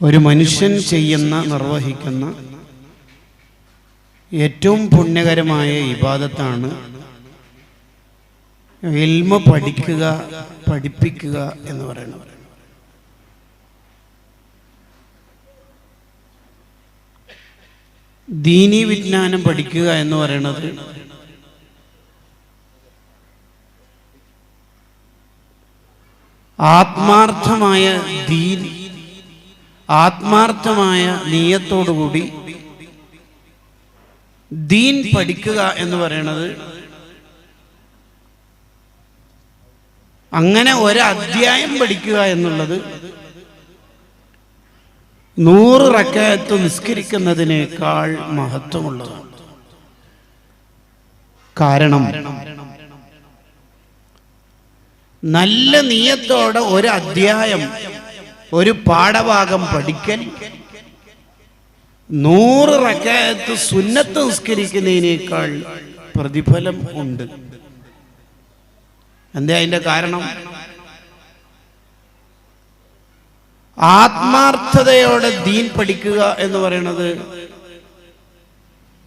ഒരു മനുഷ്യൻ നിർവഹിക്കുന്ന ഏറ്റവും പുണ്യകരമായ ഇബാദത്താണ് ഇൽമ പഠിക്കുക, പഠിപ്പിക്കുക എന്ന് പറയുന്നത്. ദീനി വിജ്ഞാനം പഠിക്കുക എന്ന് പറയുന്നത് ആത്മാർത്ഥമായ ദീൻ, ആത്മാർത്ഥമായ നിയത്തോടുകൂടി ദീൻ പഠിക്കുക എന്ന് പറയുന്നത് അങ്ങനെ ഒരധ്യായം പഠിക്കുക എന്നുള്ളത് 100 റക്അത്ത് നിസ്കരിക്കുന്നതിനേക്കാൾ മഹത്വമുള്ളതാണ്. കാരണം നല്ല നിയത്തോടെ ഒരു അധ്യായം, ഒരു പാഠഭാഗം പഠിക്കൽ 100 റക്അത്ത് സുന്നത്ത് നിസ്കരിക്കുന്നതിനേക്കാൾ പ്രതിഫലം ഉണ്ട്. എന്താ അതിന്റെ കാരണം? ആത്മാർത്ഥതയോടെ ദീൻ പഠിക്കുക എന്ന് പറയുന്നത്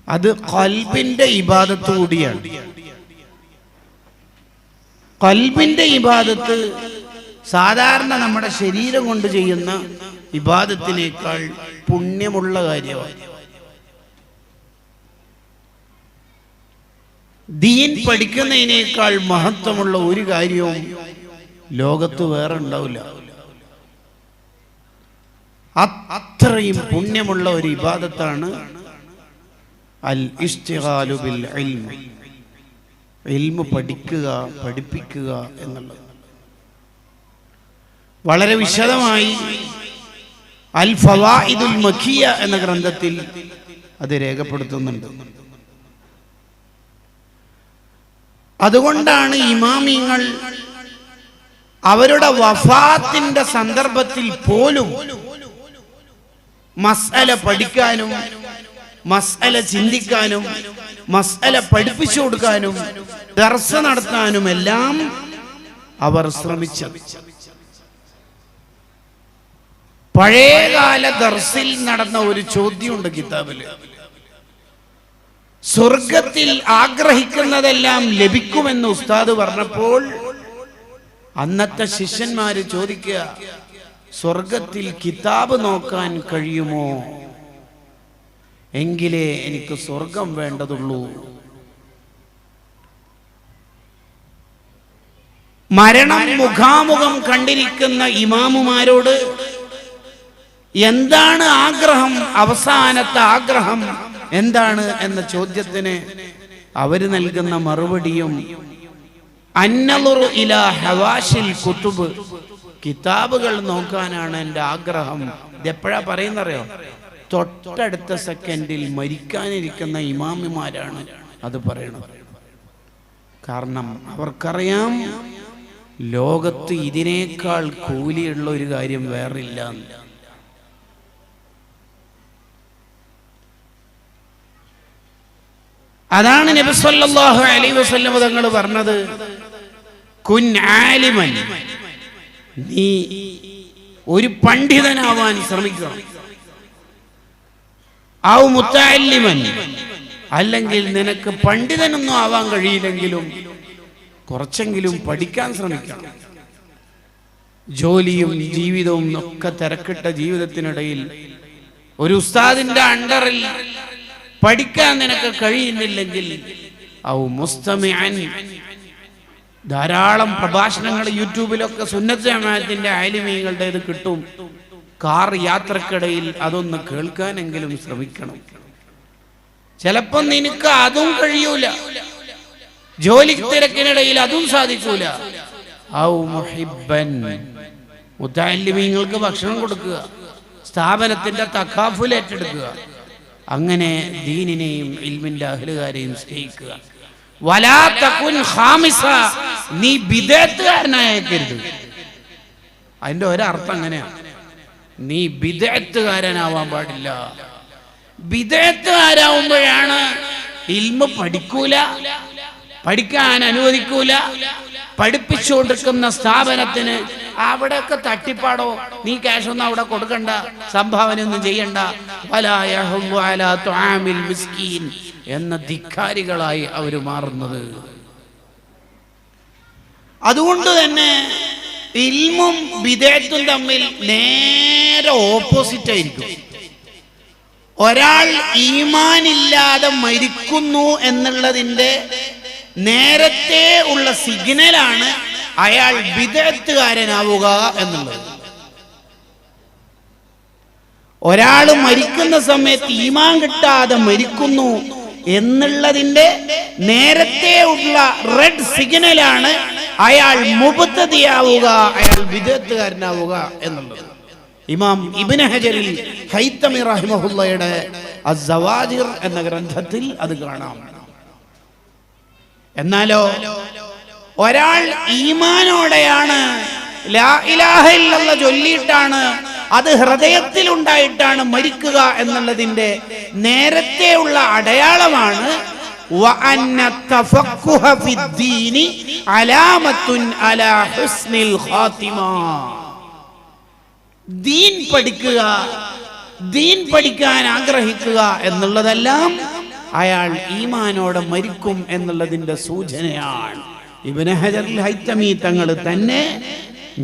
അത് ഖൽബിന്റെ ഇബാദത്ത് കൂടിയാണ്. ഖൽബിന്റെ ഇബാദത്ത് സാധാരണ നമ്മുടെ ശരീരം കൊണ്ട് ചെയ്യുന്ന ഇബാദത്തിനേക്കാൾ പുണ്യമുള്ള കാര്യമാണ്. ദീൻ പഠിക്കുന്നതിനേക്കാൾ മഹത്വമുള്ള ഒരു കാര്യവും ലോകത്ത് വേറെ ഉണ്ടാവില്ല. അത്രയും പുണ്യമുള്ള ഒരു ഇബാദത്താണ് അൽ ഇസ്തിഗാലു ബിൽ ഇൽം. ഇൽമ പഠിക്കുക, പഠിപ്പിക്കുക എന്നുള്ളത് വളരെ വിശദമായി അൽ ഫവായിദുൽ മക്കിയ എന്ന ഗ്രന്ഥത്തിൽ അത് രേഖപ്പെടുത്തുന്നുണ്ട്. അതുകൊണ്ടാണ് ഇമാമിങ്ങൾ അവരുടെ വഫാത്തിന്റെ സന്ദർഭത്തിൽ പോലും മസ്അല പഠിക്കാനും, മസ്അല ചിന്തിക്കാനും, മസ്അല പഠിപ്പിച്ചു കൊടുക്കാനും, ദർസ് നടത്താനും എല്ലാം അവർ ശ്രമിച്ചത്. പഴയകാല ദർസിൽ നടന്ന ഒരു ചോദ്യമുണ്ട് കിതാബില്. സ്വർഗത്തിൽ ആഗ്രഹിക്കുന്നതെല്ലാം ലഭിക്കുമെന്ന് ഉസ്താദ് പറഞ്ഞപ്പോൾ അന്നത്തെ ശിഷ്യന്മാര് ചോദിക്കുക, സ്വർഗത്തിൽ കിതാബ് നോക്കാൻ കഴിയുമോ? എങ്കിലേ എനിക്ക് സ്വർഗം വേണ്ടതുള്ളൂ. മരണം മുഖാമുഖം കണ്ടിരിക്കുന്ന ഇമാമുമാരോട് എന്താണ് ആഗ്രഹം, അവസാനത്തെ ആഗ്രഹം എന്താണ് എന്ന ചോദ്യത്തിന് അവര് നൽകുന്ന മറുപടിയും അന്നളുറു ഇലാ ഹവാശിൽ കുതുബ്, കിതാബുകൾ നോക്കാനാണ് എൻ്റെ ആഗ്രഹം. ഇതെപ്പോഴാ പറയുന്നറിയോ? തൊട്ടടുത്ത സെക്കൻഡിൽ മരിക്കാനിരിക്കുന്ന ഇമാമിമാരാണ് അത് പറയണത്. കാരണം അവർക്കറിയാം ലോകത്ത് ഇതിനേക്കാൾ കൂലിയുള്ള ഒരു കാര്യം വേറില്ല. അതാണ് നബി സല്ലല്ലാഹു അലൈഹി വസല്ലം തങ്ങൾ പറഞ്ഞത്, കുൻ ആലിമൻ, നീ ഒരു പണ്ഡിതനാവാൻ ശ്രമിക്കണം. ഔ മുതഅല്ലിമൻ, അല്ലെങ്കിൽ നിനക്ക് പണ്ഡിതനൊന്നും ആവാൻ കഴിയില്ലെങ്കിലും കുറച്ചെങ്കിലും പഠിക്കാൻ ശ്രമിക്കണം. ജോലിയും ജീവിതവും ഒക്കെ തിരക്കിട്ട ജീവിതത്തിനിടയിൽ ഒരു ഉസ്താദിന്റെ അണ്ടറിൽ പഠിക്കാൻ നിനക്ക് കഴിയുന്നില്ലെങ്കിൽ ഔ മുസ്തമിഅൻ, ധാരാളം പ്രഭാഷണങ്ങൾ യൂട്യൂബിലൊക്കെ സുന്നത്ത് ജമാഅത്തിന്റെ ആലിമീങ്ങളുടെ ഇത് കിട്ടും. കാർ യാത്രക്കിടയിൽ അതൊന്ന് കേൾക്കാനെങ്കിലും ശ്രമിക്കണം. ചിലപ്പോ നിനക്ക് അതും കഴിയൂല, ജോലി തിരക്കിനിടയിൽ അതും സാധിക്കൂല. ഔ മുഹിബ്ബൻ, മുതഅല്ലിമീങ്ങൾക്ക് ഭക്ഷണം കൊടുക്കുക, സ്ഥാപനത്തിന്റെ തഖാഫുൽ ഏറ്റെടുക്കുക. അങ്ങനെ ദീനിനെയും ഇൽമിന്റെ അഹ്ലുകാരെയും സ്നേഹിക്കുക. വലാ തകുൻ ഖാമിസ, നീ ബിദ്അത്തുകാരനായേക്കരുത്. അതിന്റെ ഒരർത്ഥം അങ്ങനെയാണ്, നീ ബിദ്അത്തുകാരനാവാൻ പാടില്ല. ബിദ്അത്തുകാരാവുമ്പോഴാണ് ഇൽമ പഠിക്കൂല, പഠിക്കാൻ അനുവദിക്കൂല, പഠിപ്പിക്കാൻ പഠിപ്പിച്ചുകൊണ്ടിരിക്കുന്ന സ്ഥാപനത്തിന് അവിടെയൊക്കെ തട്ടിപ്പാടോ, നീ ക്യാഷ് ഒന്നും അവിടെ കൊടുക്കണ്ട, സംഭാവന ഒന്നും ചെയ്യണ്ട, വലാ യഹുദ്ദു അലാ തുആമിൽ മിസ്കീൻ എന്ന ധിക്കാരികളായി അവർ മാറുന്നത്. അതുകൊണ്ട് തന്നെ ഇൽമും ബിദഅത്തും തമ്മിൽ നേരെ ഓപ്പോസിറ്റ് ആയിരിക്കും. ഒരാൾ ഈമാനില്ലാതെ മരിക്കുന്നു എന്നുള്ളതിൻ്റെ നേരത്തെ ഉള്ള സിഗ്നലാണ് അയാൾ ബിദഅത്തുകാരനാവുക എന്നുള്ളത്. ഒരാൾ മരിക്കുന്ന സമയത്ത് ഈമാൻ കിട്ടാതെ മരിക്കുന്നു എന്നുള്ളതിൻ്റെ നേരത്തെ ഉള്ള റെഡ് സിഗ്നലാണ് അയാൾ മുബ്തദിയാവുക, അയാൾ ബിദഅത്തുകാരനാവുക എന്നുള്ളത്. ഇമാം ഇബ്നു ഹജറിൽ ഹൈതമി റഹിമഹുള്ളയുടെ അസ്സവാജിർ എന്ന ഗ്രന്ഥത്തിൽ അത് കാണാം. എന്നാലോ ഒരാൾ ഈമാനോടെയാണ്, ലാ ഇലാഹ ഇല്ലല്ലാഹ് ചൊല്ലിയിട്ടാണ്, അത് ഹൃദയത്തിൽ ഉണ്ടായിട്ടാണ് മരിക്കുക എന്നുള്ളതിന്റെ നേരത്തെ ഉള്ള അടയാളമാണ് വഅന്ന തഫഖുഹ ഫിദ്ദീനി അലാമത്തുൻ അലാ ഹുസ്നിൽ ഖാതിമ. ദീൻ പഠിക്കുക, ദീൻ പഠിക്കാൻ ആഗ്രഹിക്കുക എന്നുള്ളതെല്ലാം അയാൾ ഈമാനോടെ മരിക്കും എന്നുള്ളതിന്റെ സൂചനയാണ്. ഇബ്നു ഹജറുൽ ഹൈതമി തങ്ങൾ തന്നെ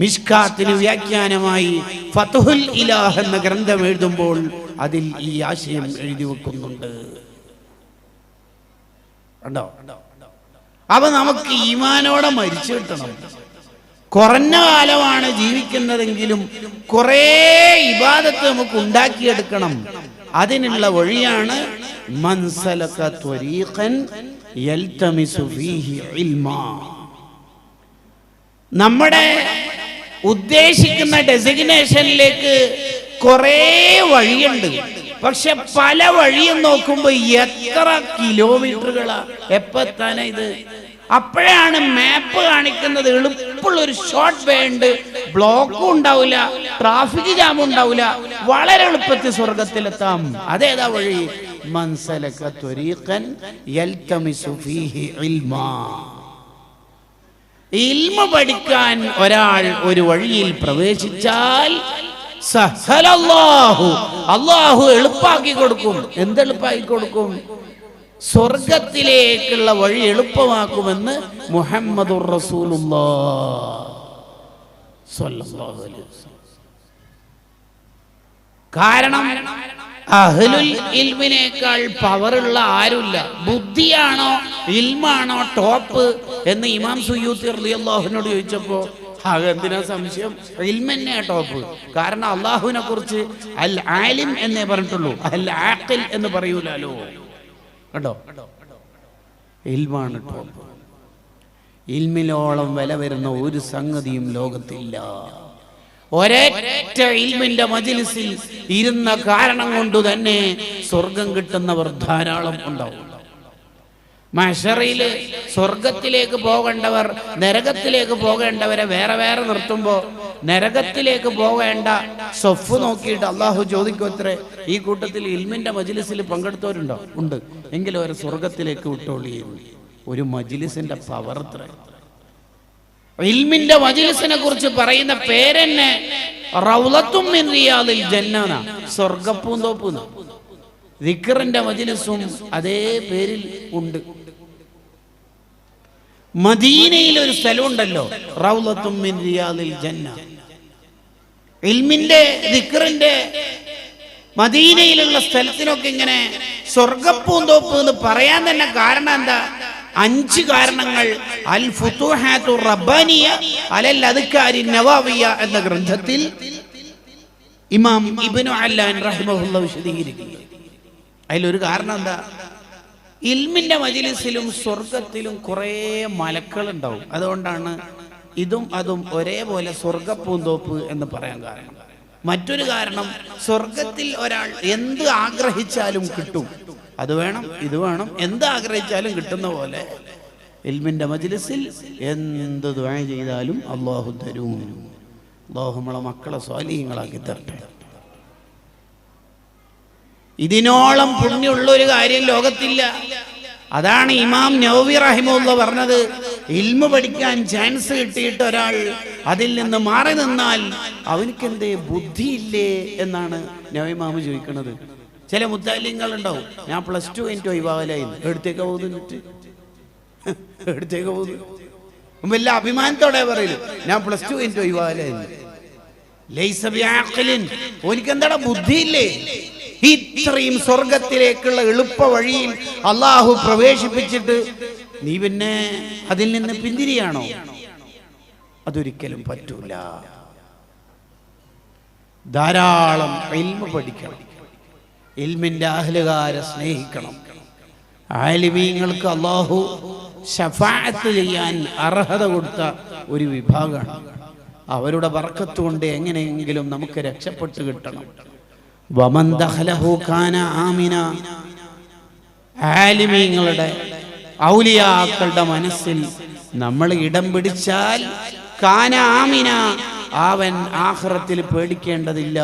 മിഷ്കാത്തിന് വ്യാഖ്യാനമായി ഫത്ഹുൽ ഇലാഹ് എന്ന ഗ്രന്ഥം എഴുതുമ്പോൾ അതിൽ ഈ ആശയം എഴുതി വെക്കുന്നുണ്ട്. കണ്ടോ? അപ്പൊ നമുക്ക് ഈമാനോടെ മരിച്ചു കിട്ടണം. കുറഞ്ഞ കാലമാണ് ജീവിക്കുന്നതെങ്കിലും കുറേ ഇബാദത്ത് നമുക്ക് ഉണ്ടാക്കിയെടുക്കണം. അതിനുള്ള വഴിയാണ് മൻ സലക ത്വരീഖൻ യൽതമിസു ഫീഹി ഇൽമാ. നമ്മുടെ ഉദ്ദേശിക്കുന്ന ഡെസിഗ്നേഷനിലേക്ക് കുറേ വഴിയുണ്ട്. പക്ഷെ പല വഴിയും നോക്കുമ്പോൾ എത്ര കിലോമീറ്ററുകളാ എപ്പെത്താനാ ഇത്. അപ്പോഴാണ് മാപ്പ് കാണിക്കുന്നത് എളുപ്പമുള്ള ഒരു ഷോർട്ട് വേ ഉണ്ട്, ബ്ലോക്കും ഉണ്ടാവില്ല, ട്രാഫിക് ജാമും ഉണ്ടാവില്ല, വളരെ എളുപ്പത്തിൽ സ്വർഗത്തിലെത്താം. അതേതാ വഴി? മൻ സലക ത്വരീഖൻ യൽതമിസു ഫീഹി ഇൽമാ. ഇൽമ പഠിക്കാൻ ഒരാൾ ഒരു വഴിയിൽ പ്രവേശിച്ചാൽ സഹലല്ലാഹു, അല്ലാഹു എളുപ്പാക്കി കൊടുക്കും. എന്തെളുപ്പാക്കി കൊടുക്കും? സ്വർഗത്തിലേക്കുള്ള വഴി എളുപ്പമാക്കുമെന്ന് മുഹമ്മദുർ റസൂലുള്ളാഹ് സ്വല്ലല്ലാഹു അലൈഹി വസല്ലം. കാരണം അഹ്ലുൽ ഇൽമിനേക്കാൾ പവറുള്ള ആരുമില്ല. ബുദ്ധിയാണോ ഇൽമാണോ ടോപ്പ് എന്ന് ഇമാം സുയൂത്തി റളിയല്ലാഹു അൻഹു ചോദിച്ചപ്പോ അതെന്തിനാ സംശയം? ഇൽമന്നെ ടോപ്പ്. കാരണം അള്ളാഹുവിനെ കുറിച്ച് അൽ ആലിം എന്നേ പറഞ്ഞിട്ടുള്ളൂ, അൽ ആഖിൽ എന്ന് പറയൂലോ. കണ്ടോ? ഇൽമാണ് ടോപ്പ്. ഇൽമിലോളം വില വരുന്ന ഒരു സംഗതിയും ലോകത്തില്ല. ഒരൊറ്റ ഇൽമിന്റെ മജ്ലിസിൽ ഇരുന്ന കാരണം കൊണ്ട് തന്നെ സ്വർഗം കിട്ടുന്നവർ ധാരാളം ഉണ്ടാവും. മഹ്ശറിൽ സ്വർഗത്തിലേക്ക് പോകേണ്ടവർ നരകത്തിലേക്ക് പോകേണ്ടവരെ വേറെ വേറെ നിർത്തുമ്പോൾ നരകത്തിലേക്ക് പോകേണ്ട സൊഫ് നോക്കിയിട്ട് അള്ളാഹു ചോദിക്കുമത്രേ, ഈ കൂട്ടത്തിൽ ഇൽമിന്റെ മജ്ലിസിൽ പങ്കെടുത്തവരുണ്ടോ? ഉണ്ട്. എങ്കിലും അവരെ സ്വർഗത്തിലേക്ക് വിട്ടോളി. ഒരു മജ്ലിസിന്റെ പവർ അത്ര. ഇൽമിന്റെ മജ്ലിസിനെ കുറിച്ച് പറയുന്ന പേരെന്നെ റൗളത്തും മിൻ റിയാദിൽ ജന്നന, സ്വർഗപ്പൂന്തോപ്പ്. ദിക്റിന്റെ മജ്ലിസും അതേ പേരിൽ ഉണ്ട്. മദീനയിൽ ഒരു സ്ഥലമുണ്ടല്ലോ, റൗളത്തും മിൻ റിയാദിൽ ജന്ന. ഇൽമിന്റെ ദിക്റിന്റെ മദീനയിലുള്ള സ്ഥലത്തിനൊക്കെ ഇങ്ങനെ സ്വർഗപ്പൂന്തോപ്പ് എന്ന് പറയാൻ തന്നെ കാരണം എന്താ? 5 കാരണങ്ങൾ അൽ ഫുതുഹാത്തു റബ്ബാനിയ അലൽ അദ്കാരി നവാവിയ എന്ന ഗ്രന്ഥത്തിൽ ഇമാം ഇബ്നു അല്ലാൻ റഹിമഹുല്ലാഹ് വിശദീകരിക്കുന്നു. അതിലൊരു കാരണം എന്താ? ഇൽമിന്റെ മജ്ലിസിലും സ്വർഗത്തിലും കുറേ മലക്കളുണ്ടാവും. അതുകൊണ്ടാണ് ഇതും അതും ഒരേപോലെ സ്വർഗപ്പൂന്തോപ്പ് എന്ന് പറയാൻ കാരണം. മറ്റൊരു കാരണം, സ്വർഗത്തിൽ ഒരാൾ എന്ത് ആഗ്രഹിച്ചാലും കിട്ടും. അത് വേണം ഇത് വേണം, എന്ത് ആഗ്രഹിച്ചാലും കിട്ടുന്ന പോലെ ഇൽമിന്റെ മജ്ലിസിൽ എന്ത് ദുആ ചെയ്താലും അല്ലാഹു തരും. അല്ലാഹു നമ്മളെ മക്കളെ സ്വാലിഹീങ്ങളാക്കി തരട്ടെ. ഇതിനോളം പുണ്യമുള്ള ഒരു കാര്യം ലോകത്തില്ല. അതാണ് ഇമാം നവവി റഹിമഹുല്ലാഹ് പറഞ്ഞത്, ഇൽമ പഠിക്കാൻ ചാൻസ് കിട്ടിയിട്ട് ഒരാൾ അതിൽ നിന്ന് മാറി നിന്നാൽ അവനക്കെന്തേ ബുദ്ധിയില്ലേ എന്നാണ് നബി ഇമാം ചോദിക്കുന്നത്. ചില മുത്താലിങ്ങൾ ഉണ്ടാവും, ഞാൻ +2 കഴിഞ്ഞിട്ട് ഒഴിവാകലായിരുന്നു, എടുത്തേക്ക് പോകുന്നു വല്ല അഭിമാനത്തോടെ പറയൂ, ഞാൻ +2 കഴിഞ്ഞിട്ട് ഒഴിവാകലായിരുന്നു. ഓനിക്കെന്താടാ ബുദ്ധിയില്ലേ? ഇത്രയും സ്വർഗത്തിലേക്കുള്ള എളുപ്പ വഴിയിൽ അള്ളാഹു പ്രവേശിപ്പിച്ചിട്ട് നീ പിന്നെ അതിൽ നിന്ന് പിന്തിരിയാണോ? അതൊരിക്കലും പറ്റൂല. ധാരാളം ഇൽമ പഠിക്കണം, ഇൽമിന്റെ അഹ്ലുകാരെ സ്നേഹിക്കണം. ആലിമീങ്ങൾക്ക് അള്ളാഹു ശഫാഅത്ത് ചെയ്യാൻ അർഹത കൊടുത്ത ഒരു വിഭാഗമാണ്. അവരുടെ ബർക്കത്ത് കൊണ്ട് എങ്ങനെയെങ്കിലും നമുക്ക് രക്ഷപ്പെട്ടു കിട്ടണം. വമൻ ദഖലഹു കാന ആമിന. ആലിമീങ്ങളുടെ ഔലിയാക്കളുടെ മനസ്സിൽ നമ്മൾ ഇടം പിടിച്ചാൽ കാന ആമിന, അവൻ ആഖിറത്തിൽ പേടിക്കേണ്ടതില്ല.